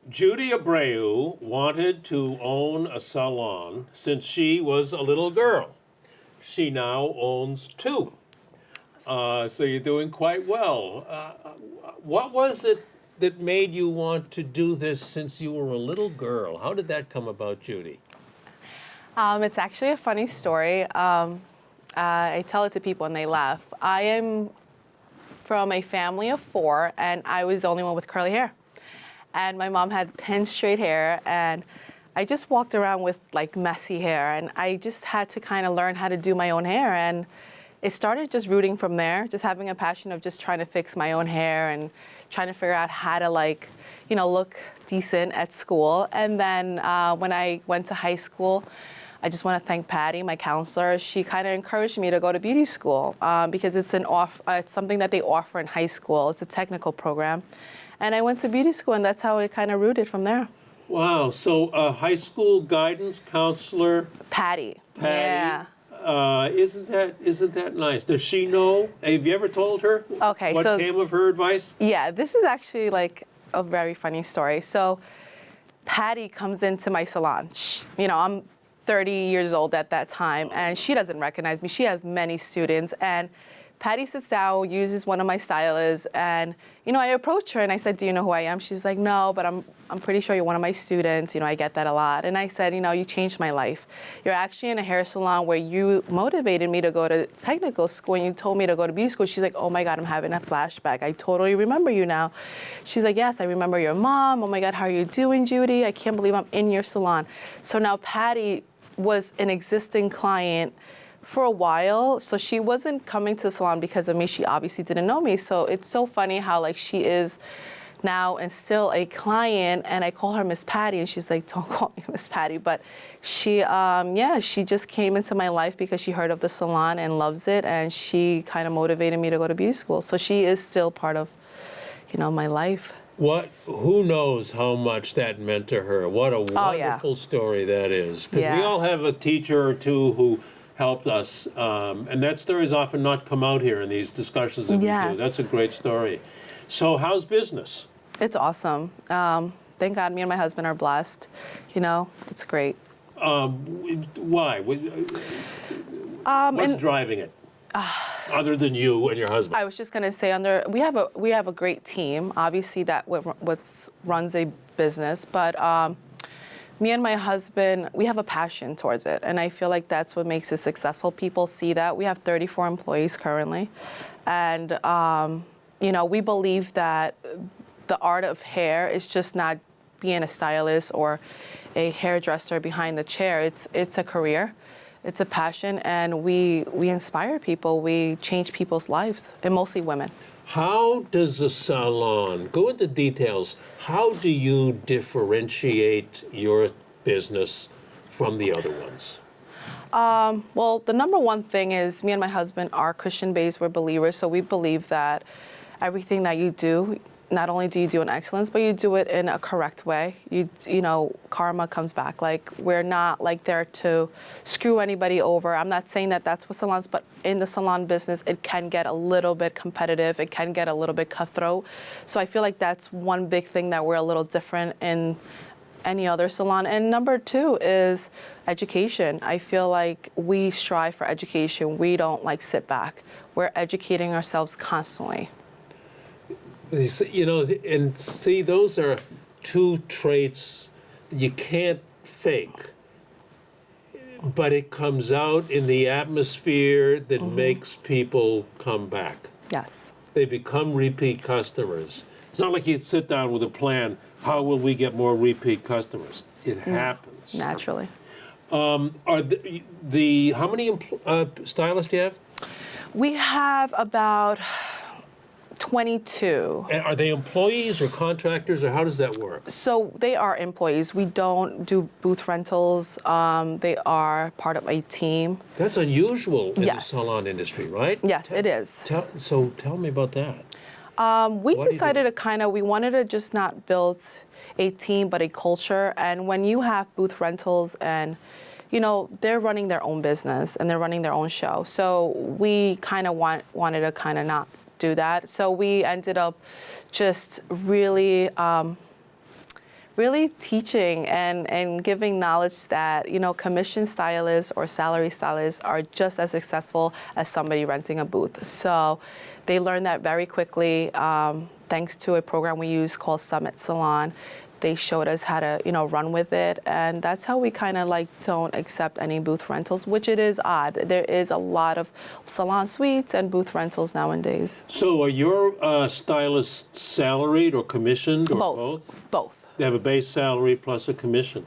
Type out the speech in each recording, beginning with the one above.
Judy Abreu wanted to own a salon since she was a little girl. She now owns two. So you're doing quite well. What was it that made you want to do this since you were a little girl? How did that come about, Judy? It's actually a funny story. I tell it to people and they laugh. I am from a family of four, and I was the only one with curly hair. And my mom had pin straight hair, and I just walked around with like messy hair, and I just had to kind of learn how to do my own hair. And it started just rooting from there, just having a passion of just trying to fix my own hair and trying to figure out how to look decent at school. And then when I went to high school, I just want to thank Patty, my counselor. She kind of encouraged me to go to beauty school because it's something that they offer in high school. It's a technical program. And I went to beauty school, and that's how it kind of rooted from there. Wow, so high school guidance counselor, Patty. Patty. Yeah. Isn't that nice? Does she know? Have you ever told her Okay, what came of her advice? Yeah, this is actually like a very funny story. So Patty comes into my salon. I'm 30 years old at that time, and she doesn't recognize me. She has many students, and Patty sits down, uses one of my stylists, and I approached her and I said, "Do you know who I am?" She's like, "No, but I'm pretty sure you're one of my students. I get that a lot." And I said, "You changed my life. You're actually in a hair salon where you motivated me to go to technical school, and you told me to go to beauty school." She's like, "Oh my God, I'm having a flashback. I totally remember you now." She's like, "Yes, I remember your mom. Oh my God, how are you doing, Judy? I can't believe I'm in your salon." So now Patty was an existing client for a while, so she wasn't coming to the salon because of me. She obviously didn't know me. So it's so funny how she is now and still a client, and I call her Miss Patty, and she's like, "Don't call me Miss Patty." But she just came into my life because she heard of the salon and loves it, and she kind of motivated me to go to beauty school. So she is still part of, my life. Who knows how much that meant to her? What a wonderful story that is. Because we all have a teacher or two who helped us, and that story's often not come out here in these discussions that we do. That's a great story. So how's business? It's awesome. Thank God me and my husband are blessed. It's great. Why? What's driving it? Other than you and your husband? I was just going to say, we have a great team. Obviously, that runs a business, but me and my husband, we have a passion towards it, and I feel like that's what makes it successful. People see that. We have 34 employees currently, and we believe that the art of hair is just not being a stylist or a hairdresser behind the chair. It's a career. It's a passion, and we inspire people. We change people's lives, and mostly women. How does a salon, go into details, how do you differentiate your business from the other ones? Well, the number one thing is me and my husband are Christian-based. We're believers, so we believe that everything that you do, not only do you do in excellence, but you do it in a correct way. Karma comes back. We're not there to screw anybody over. I'm not saying that that's what salons, but in the salon business, it can get a little bit competitive. It can get a little bit cutthroat. So I feel like that's one big thing that we're a little different in any other salon. And number two is education. I feel like we strive for education. We don't sit back. We're educating ourselves constantly. And see, those are two traits you can't fake, but it comes out in the atmosphere that makes people come back. Yes. They become repeat customers. It's not like you sit down with a plan, how will we get more repeat customers? It happens. Naturally. Are how many stylists do you have? We have about 22. And are they employees or contractors, or how does that work? So they are employees. We don't do booth rentals. They are part of a team. That's unusual in the salon industry, right? Yes, it is. Tell me about that. We decided we wanted to just not build a team, but a culture. And when you have booth rentals and they're running their own business and they're running their own show. So we kind of wanted to not do that. So we ended up just really really teaching and giving knowledge that, commission stylists or salary stylists are just as successful as somebody renting a booth. So they learn that very quickly, thanks to a program we use called Summit Salon. They showed us how to, run with it, and that's how we kind of don't accept any booth rentals, which it is odd. There is a lot of salon suites and booth rentals nowadays. So are your stylists salaried or commissioned or both? Both. They have a base salary plus a commission.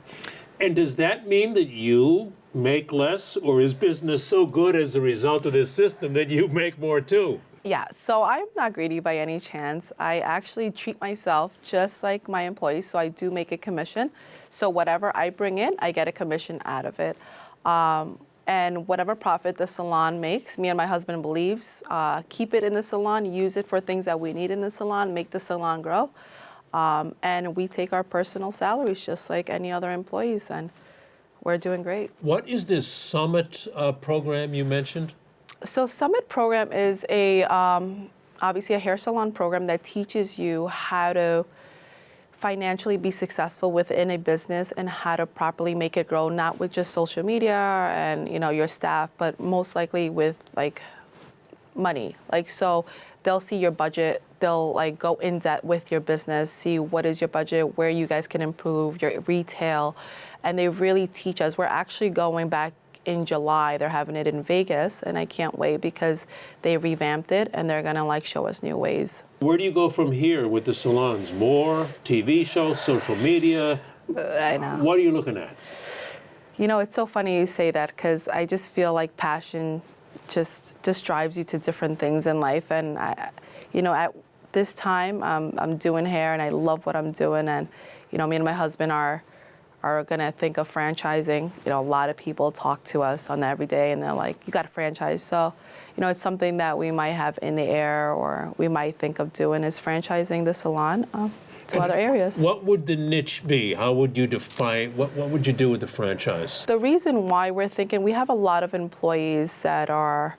And does that mean that you make less, or is business so good as a result of this system that you make more too? Yeah, so I'm not greedy by any chance. I actually treat myself just like my employees, so I do make a commission. So whatever I bring in, I get a commission out of it. And whatever profit the salon makes, me and my husband believes, keep it in the salon, use it for things that we need in the salon, make the salon grow. And we take our personal salaries just like any other employees, and we're doing great. What is this Summit program you mentioned? So Summit program is obviously a hair salon program that teaches you how to financially be successful within a business and how to properly make it grow, not with just social media and your staff, but most likely with money. So they'll see your budget, they'll go in depth with your business, see what is your budget, where you guys can improve your retail, and they really teach us. We're actually going back in July. They're having it in Vegas, and I can't wait because they revamped it and they're gonna show us new ways. Where do you go from here with the salons? More TV shows, social media? I know. What are you looking at? It's so funny you say that because I just feel like passion just drives you to different things in life. And at this time, I'm doing hair and I love what I'm doing. And me and my husband are gonna think of franchising. A lot of people talk to us on that every day, and they're like, "You got to franchise." So, it's something that we might have in the air, or we might think of doing is franchising the salon to other areas. What would the niche be? How would you define? What would you do with the franchise? The reason why we're thinking, we have a lot of employees that are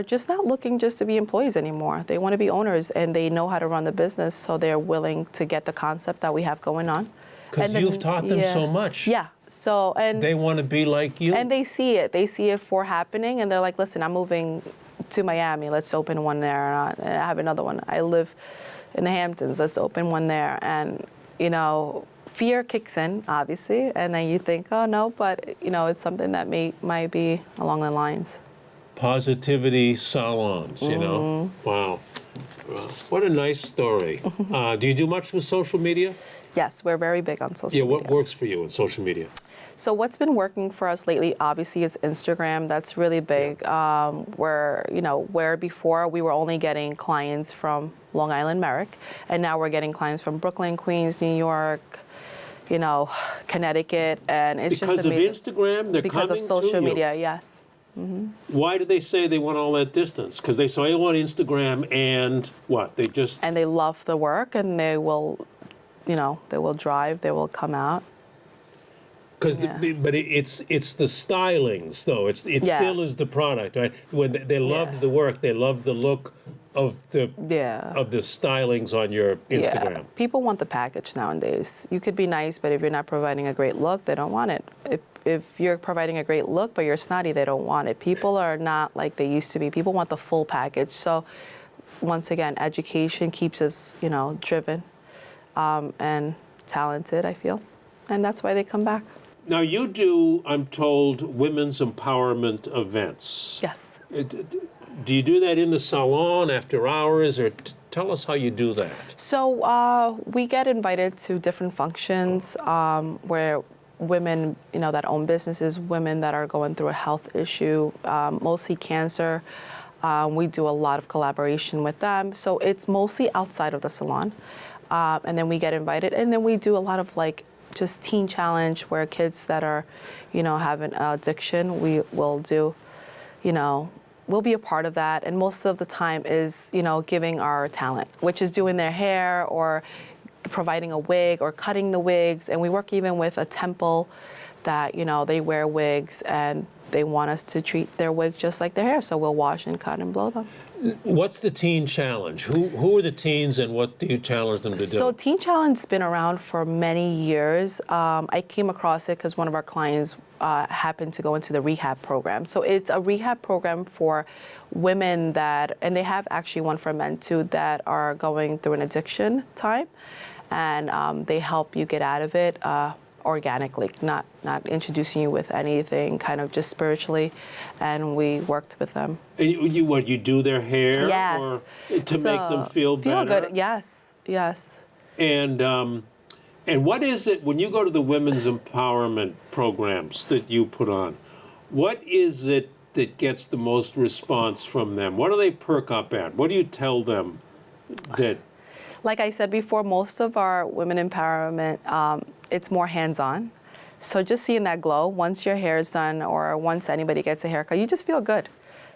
just not looking just to be employees anymore. They want to be owners, and they know how to run the business, so they're willing to get the concept that we have going on. Because you've taught them so much. Yeah. So, and they want to be like you. And they see it. They see it for happening, and they're like, "Listen, I'm moving to Miami. Let's open one there. And I have another one. I live in the Hamptons. Let's open one there." And fear kicks in, obviously, and then you think, "Oh no," but it's something that might be along the lines. Positivity salons. Wow. Wow. What a nice story. Do you do much with social media? Yes, we're very big on social media. Yeah, what works for you in social media? So what's been working for us lately, obviously, is Instagram. That's really big. Yeah. Where before we were only getting clients from Long Island, Merrick, and now we're getting clients from Brooklyn, Queens, New York, Connecticut, and it's because just amazing. Because of Instagram, they're because coming of social to you. media, yes. Mm-hmm. Why do they say they want all that distance? Because they say, I want Instagram, and what? And they love the work, and they will, they will drive, they will come out. But it's the stylings, though. It still is the product, right? When they loved the work, they loved the look of the stylings on your Instagram. Yeah. People want the package nowadays. You could be nice, but if you're not providing a great look, they don't want it. If you're providing a great look, but you're snotty, they don't want it. People are not like they used to be. People want the full package. So once again, education keeps us, driven and talented, I feel. And that's why they come back. Now you do, I'm told, women's empowerment events. Yes. Do you do that in the salon after hours, or tell us how you do that? So we get invited to different functions where women, that own businesses, women that are going through a health issue, mostly cancer. We do a lot of collaboration with them. So it's mostly outside of the salon. And then we get invited, and then we do a lot of just teen challenge where kids that are, having addiction, we will do, we'll be a part of that. And most of the time is, giving our talent, which is doing their hair or providing a wig or cutting the wigs. And we work even with a temple that, they wear wigs, and they want us to treat their wig just like their hair, so we'll wash and cut and blow them. What's the teen challenge? Who are the teens and what do you challenge them to do? So Teen Challenge has been around for many years. I came across it because one of our clients happened to go into the rehab program. So it's a rehab program for women that, and they have actually one for men too, that are going through an addiction time. And they help you get out of it organically, not introducing you with anything, kind of just spiritually. And we worked with them. And you do their hair? Yes. Or to make them feel better? Feel good, yes, yes. And what is it, when you go to the women's empowerment programs that you put on, what is it that gets the most response from them? What do they perk up at? What do you tell them that... Like I said before, most of our women empowerment, it's more hands-on. So just seeing that glow, once your hair is done or once anybody gets a haircut, you just feel good.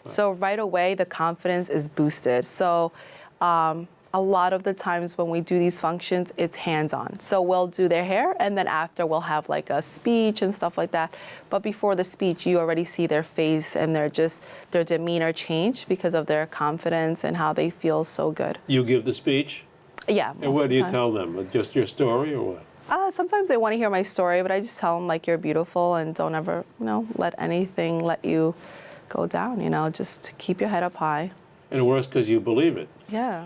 So right away, the confidence is boosted. So a lot of the times when we do these functions, it's hands-on. So we'll do their hair, and then after we'll have like a speech and stuff like that. But before the speech, you already see their face and their demeanor change because of their confidence and how they feel so good. You give the speech? Yeah. And what do you tell them? Just your story or what? Sometimes they want to hear my story, but I just tell them like you're beautiful and don't ever, let anything let you go down. Just keep your head up high. And worse, because you believe it. Yeah.